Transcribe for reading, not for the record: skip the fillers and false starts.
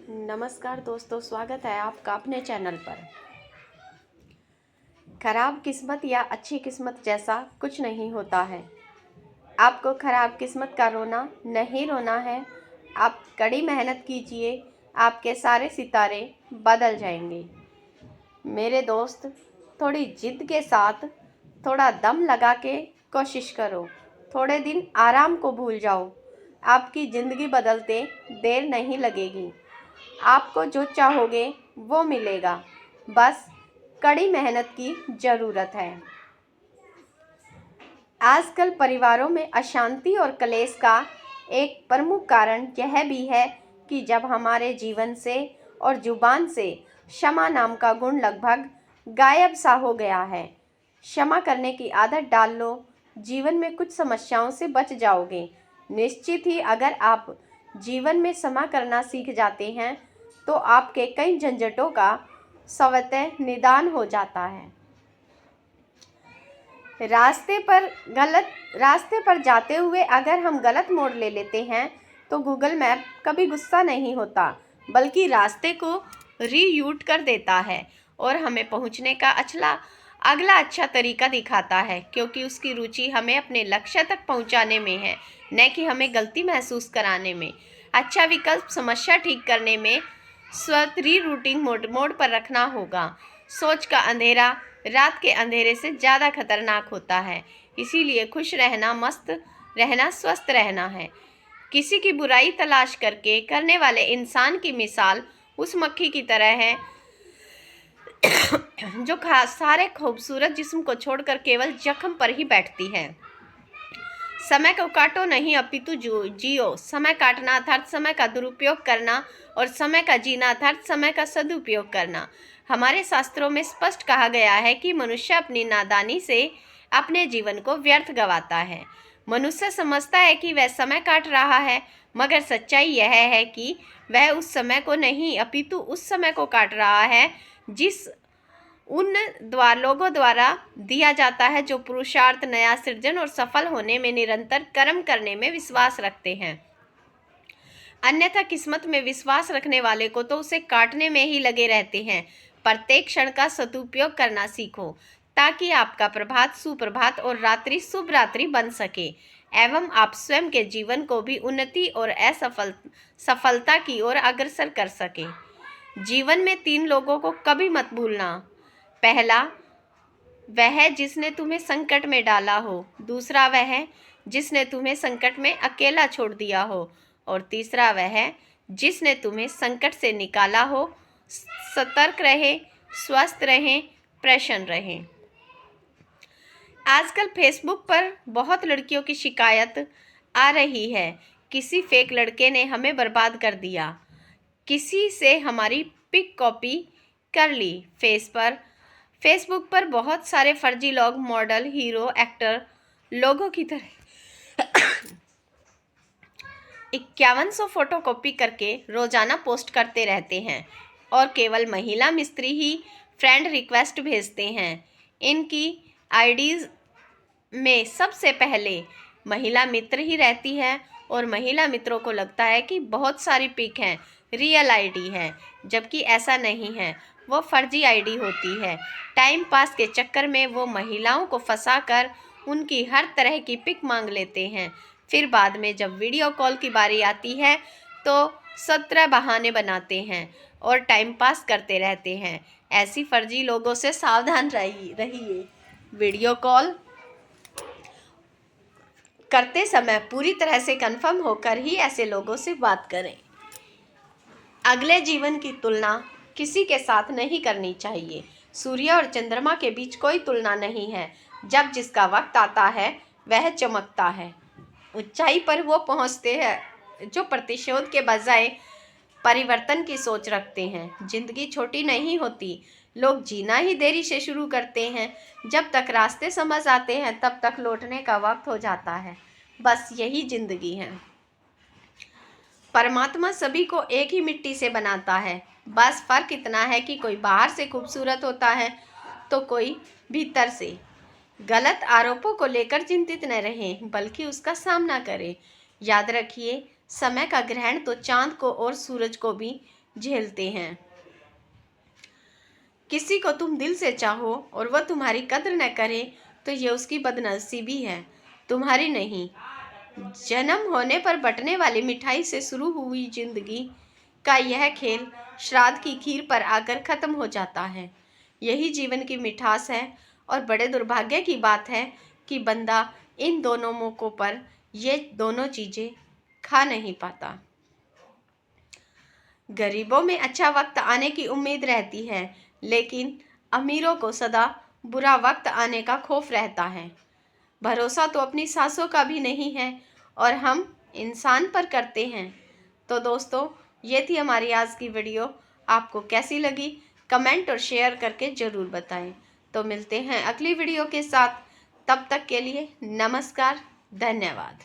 नमस्कार दोस्तों, स्वागत है आपका अपने चैनल पर। खराब किस्मत या अच्छी किस्मत जैसा कुछ नहीं होता है। आपको खराब किस्मत का रोना नहीं रोना है। आप कड़ी मेहनत कीजिए, आपके सारे सितारे बदल जाएंगे। मेरे दोस्त, थोड़ी जिद के साथ थोड़ा दम लगा के कोशिश करो। थोड़े दिन आराम को भूल जाओ। आपकी ज़िंदगी बदलते देर नहीं लगेगी। आपको जो चाहोगे वो मिलेगा, बस कड़ी मेहनत की ज़रूरत है। आजकल परिवारों में अशांति और क्लेश का एक प्रमुख कारण यह भी है कि जब हमारे जीवन से और जुबान से क्षमा नाम का गुण लगभग गायब सा हो गया है। क्षमा करने की आदत डाल लो, जीवन में कुछ समस्याओं से बच जाओगे। निश्चित ही अगर आप जीवन में क्षमा करना सीख जाते हैं तो आपके कई झंझटों का स्वतः निदान हो जाता है। रास्ते पर जाते हुए अगर हम गलत मोड़ ले लेते हैं तो गूगल मैप कभी गुस्सा नहीं होता, बल्कि रास्ते को रीरूट कर देता है और हमें पहुंचने का अगला अच्छा तरीका दिखाता है, क्योंकि उसकी रुचि हमें अपने लक्ष्य तक पहुंचाने में है, न कि हमें गलती महसूस कराने में। अच्छा विकल्प समस्या ठीक करने में स्वतः रीरूटिंग मोड पर रखना होगा। सोच का अंधेरा रात के अंधेरे से ज़्यादा खतरनाक होता है, इसीलिए खुश रहना, मस्त रहना, स्वस्थ रहना है। किसी की बुराई तलाश करके करने वाले इंसान की मिसाल उस मक्खी की तरह है जो सारे खूबसूरत जिस्म को छोड़कर केवल जख्म पर ही बैठती है। समय को काटो नहीं अपितु जियो। समय काटना अर्थात समय का दुरुपयोग करना और समय का जीना अर्थात समय का सदुपयोग करना। हमारे शास्त्रों में स्पष्ट कहा गया है कि मनुष्य अपनी नादानी से अपने जीवन को व्यर्थ गंवाता है। मनुष्य समझता है कि वह समय काट रहा है, मगर सच्चाई यह है कि वह उस समय को नहीं अपितु उस समय को काट रहा है जिस उन लोगों द्वारा दिया जाता है जो पुरुषार्थ, नया सृजन और सफल होने में निरंतर कर्म करने में विश्वास रखते हैं। अन्यथा किस्मत में विश्वास रखने वाले को तो उसे काटने में ही लगे रहते हैं। प्रत्येक क्षण का सदुपयोग करना सीखो, ताकि आपका प्रभात सुप्रभात और रात्रि शुभ रात्रि बन सके एवं आप स्वयं के जीवन को भी उन्नति और सफलता की ओर अग्रसर कर सके। जीवन में 3 लोगों को कभी मत भूलना। पहला, वह जिसने तुम्हें संकट में डाला हो। दूसरा, वह जिसने तुम्हें संकट में अकेला छोड़ दिया हो। और तीसरा, वह जिसने तुम्हें संकट से निकाला हो। सतर्क रहे, स्वस्थ रहें, प्रसन्न रहें। आजकल फेसबुक पर बहुत लड़कियों की शिकायत आ रही है, किसी फेक लड़के ने हमें बर्बाद कर दिया, किसी से हमारी पिक कॉपी कर ली। फेसबुक पर बहुत सारे फर्जी लोग मॉडल, हीरो, एक्टर लोगों की तरह 5100 फोटो कॉपी करके रोजाना पोस्ट करते रहते हैं और केवल महिला मिस्त्री ही फ्रेंड रिक्वेस्ट भेजते हैं। इनकी आईडीज में सबसे पहले महिला मित्र ही रहती है और महिला मित्रों को लगता है कि बहुत सारी पिक हैं, रियल आईडी है, जबकि ऐसा नहीं है, वो फर्जी आईडी होती है। टाइम पास के चक्कर में वो महिलाओं को फंसाकर उनकी हर तरह की पिक मांग लेते हैं। फिर बाद में जब वीडियो कॉल की बारी आती है तो 17 बहाने बनाते हैं और टाइम पास करते रहते हैं। ऐसी फर्जी लोगों से सावधान रहिए। वीडियो कॉल करते समय पूरी तरह से कंफर्म होकर ही ऐसे लोगों से बात करें। अगले जीवन की तुलना किसी के साथ नहीं करनी चाहिए। सूर्य और चंद्रमा के बीच कोई तुलना नहीं है। जब जिसका वक्त आता है वह चमकता है। ऊंचाई पर वो पहुंचते हैं जो प्रतिशोध के बजाय परिवर्तन की सोच रखते हैं। जिंदगी छोटी नहीं होती, लोग जीना ही देरी से शुरू करते हैं। जब तक रास्ते समझ आते हैं तब तक लौटने का वक्त हो जाता है। बस यही जिंदगी है। परमात्मा सभी को एक ही मिट्टी से बनाता है, बस फर्क इतना है कि कोई बाहर से खूबसूरत होता है तो कोई भीतर से। गलत आरोपों को लेकर चिंतित न रहें, बल्कि उसका सामना करें। याद रखिए, समय का ग्रहण तो चांद को और सूरज को भी झेलते हैं। किसी को तुम दिल से चाहो और वह तुम्हारी कद्र न करे तो ये उसकी बदनसीबी है, तुम्हारी नहीं। जन्म होने पर बंटने वाली मिठाई से शुरू हुई जिंदगी का यह खेल श्राद्ध की खीर पर आकर खत्म हो जाता है। यही जीवन की मिठास है और बड़े दुर्भाग्य की बात है कि बंदा इन दोनों मौकों पर ये दोनों चीज़ें खा नहीं पाता। गरीबों में अच्छा वक्त आने की उम्मीद रहती है, लेकिन अमीरों को सदा बुरा वक्त आने का खौफ रहता है। भरोसा तो अपनी सांसों का भी नहीं है और हम इंसान पर करते हैं। तो दोस्तों, ये थी हमारी आज की वीडियो। आपको कैसी लगी कमेंट और शेयर करके ज़रूर बताएं। तो मिलते हैं अगली वीडियो के साथ, तब तक के लिए नमस्कार, धन्यवाद।